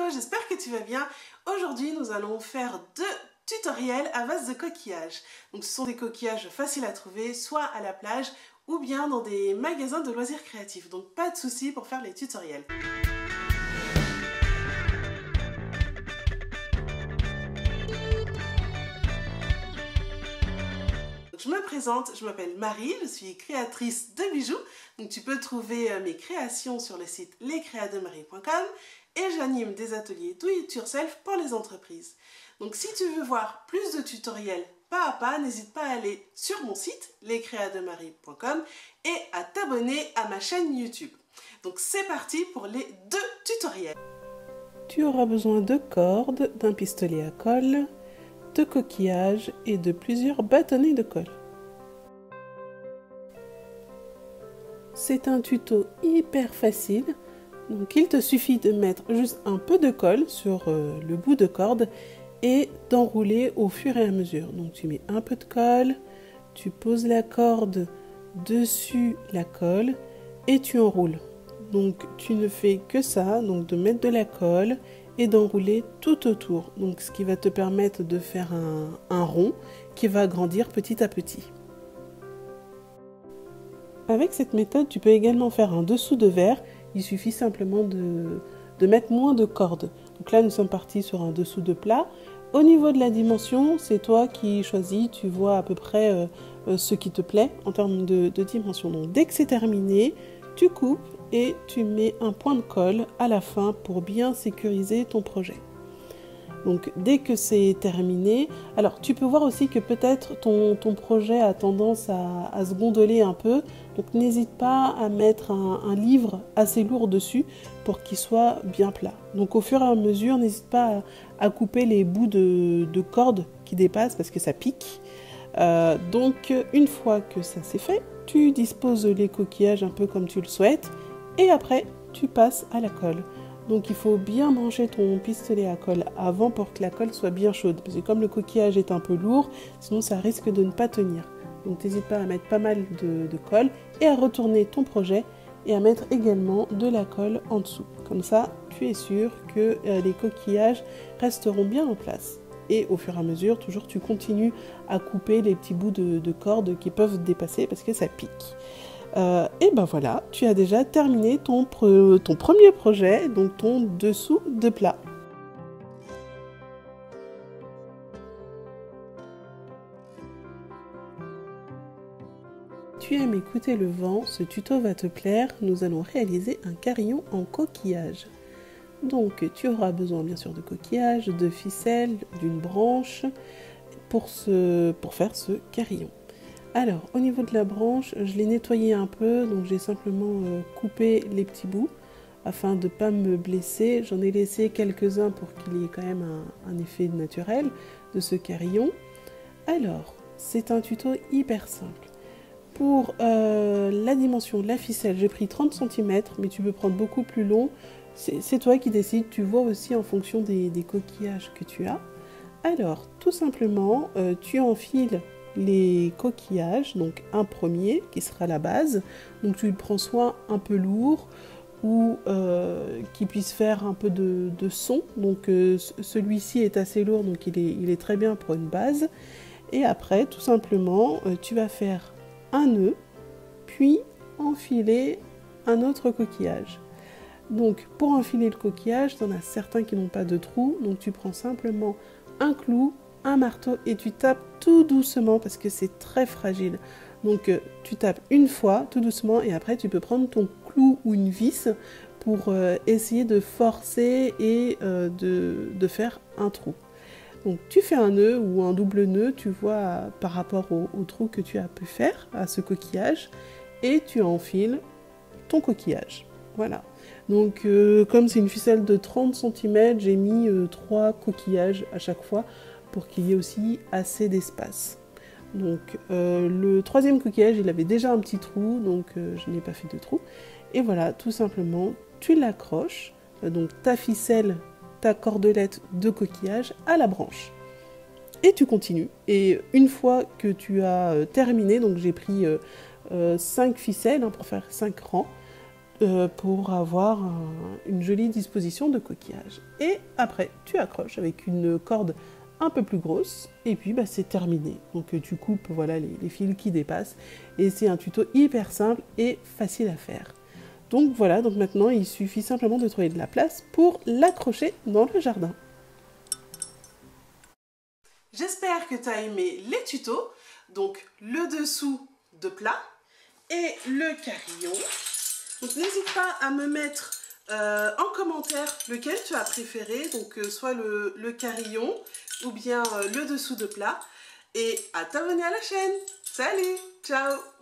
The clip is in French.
j'espère que tu vas bien. Aujourd'hui, nous allons faire deux tutoriels à base de coquillages. Donc ce sont des coquillages faciles à trouver, soit à la plage ou bien dans des magasins de loisirs créatifs. Donc pas de souci pour faire les tutoriels. Je me présente, je m'appelle Marie, je suis créatrice de bijoux. Donc tu peux trouver mes créations sur le site lescreademarie.com et j'anime des ateliers do it yourself pour les entreprises. Donc si tu veux voir plus de tutoriels pas à pas, n'hésite pas à aller sur mon site lescreademarie.com et à t'abonner à ma chaîne YouTube. Donc c'est parti pour les deux tutoriels. Tu auras besoin de cordes, d'un pistolet à colle, de coquillages et de plusieurs bâtonnets de colle. C'est un tuto hyper facile, donc il te suffit de mettre juste un peu de colle sur le bout de corde et d'enrouler au fur et à mesure. Donc tu mets un peu de colle, tu poses la corde dessus la colle et tu enroules. Donc tu ne fais que ça, donc de mettre de la colle et d'enrouler tout autour. Donc ce qui va te permettre de faire un rond qui va grandir petit à petit. Avec cette méthode, tu peux également faire un dessous de verre. Il suffit simplement de mettre moins de cordes. Donc là, nous sommes partis sur un dessous de plat. Au niveau de la dimension, c'est toi qui choisis. Tu vois à peu près ce qui te plaît en termes de dimension. Donc dès que c'est terminé, tu coupes et tu mets un point de colle à la fin pour bien sécuriser ton projet. Donc dès que c'est terminé, alors tu peux voir aussi que peut-être ton projet a tendance à se gondoler un peu, donc n'hésite pas à mettre un livre assez lourd dessus pour qu'il soit bien plat. Donc au fur et à mesure, n'hésite pas à couper les bouts de corde qui dépassent parce que ça pique. Donc une fois que ça c'est fait, tu disposes les coquillages un peu comme tu le souhaites et après tu passes à la colle. Donc il faut bien brancher ton pistolet à colle avant pour que la colle soit bien chaude. Parce que comme le coquillage est un peu lourd, sinon ça risque de ne pas tenir. Donc n'hésite pas à mettre pas mal de colle et à retourner ton projet et à mettre également de la colle en dessous. Comme ça, tu es sûr que les coquillages resteront bien en place. Et au fur et à mesure, toujours tu continues à couper les petits bouts de corde qui peuvent dépasser parce que ça pique. Et ben voilà, tu as déjà terminé ton premier projet, donc ton dessous de plat. Tu aimes écouter le vent, ce tuto va te plaire, nous allons réaliser un carillon en coquillage. Donc tu auras besoin bien sûr de coquillages, de ficelles, d'une branche pour faire ce carillon. Alors, au niveau de la branche, je l'ai nettoyée un peu, donc j'ai simplement coupé les petits bouts afin de ne pas me blesser. J'en ai laissé quelques-uns pour qu'il y ait quand même un effet naturel de ce carillon. Alors, c'est un tuto hyper simple. Pour la dimension de la ficelle, j'ai pris 30 cm, mais tu peux prendre beaucoup plus long. C'est toi qui décides, tu vois aussi en fonction des coquillages que tu as. Alors, tout simplement, tu enfiles les coquillages, donc un premier qui sera la base, donc tu le prends soit un peu lourd ou qui puisse faire un peu de son, donc celui-ci est assez lourd donc il est très bien pour une base, et après tout simplement tu vas faire un nœud puis enfiler un autre coquillage. Donc pour enfiler le coquillage, tu en as certains qui n'ont pas de trou, donc tu prends simplement un clou, un marteau et tu tapes tout doucement parce que c'est très fragile. Donc tu tapes une fois tout doucement et après tu peux prendre ton clou ou une vis pour essayer de forcer et de faire un trou. Donc tu fais un nœud ou un double nœud, tu vois par rapport au trou que tu as pu faire à ce coquillage et tu enfiles ton coquillage. Voilà. Donc comme c'est une ficelle de 30 cm, j'ai mis 3 coquillages à chaque fois pour qu'il y ait aussi assez d'espace. Donc le troisième coquillage, il avait déjà un petit trou, donc je n'ai pas fait de trou. Et voilà, tout simplement, tu l'accroches, donc ta ficelle, ta cordelette de coquillage à la branche. Et tu continues. Et une fois que tu as terminé, donc j'ai pris 5 ficelles pour faire 5 rangs, pour avoir une jolie disposition de coquillage. Et après, tu accroches avec une corde un peu plus grosse et puis bah, c'est terminé. Donc tu coupes voilà, les fils qui dépassent et c'est un tuto hyper simple et facile à faire. Donc voilà, donc maintenant il suffit simplement de trouver de la place pour l'accrocher dans le jardin. J'espère que tu as aimé les tutos, donc le dessous de plat et le carillon. Donc n'hésite pas à me mettre en commentaire lequel tu as préféré, donc soit le carillon ou bien le dessous de plat. Et à t'abonner à la chaîne. Salut, ciao!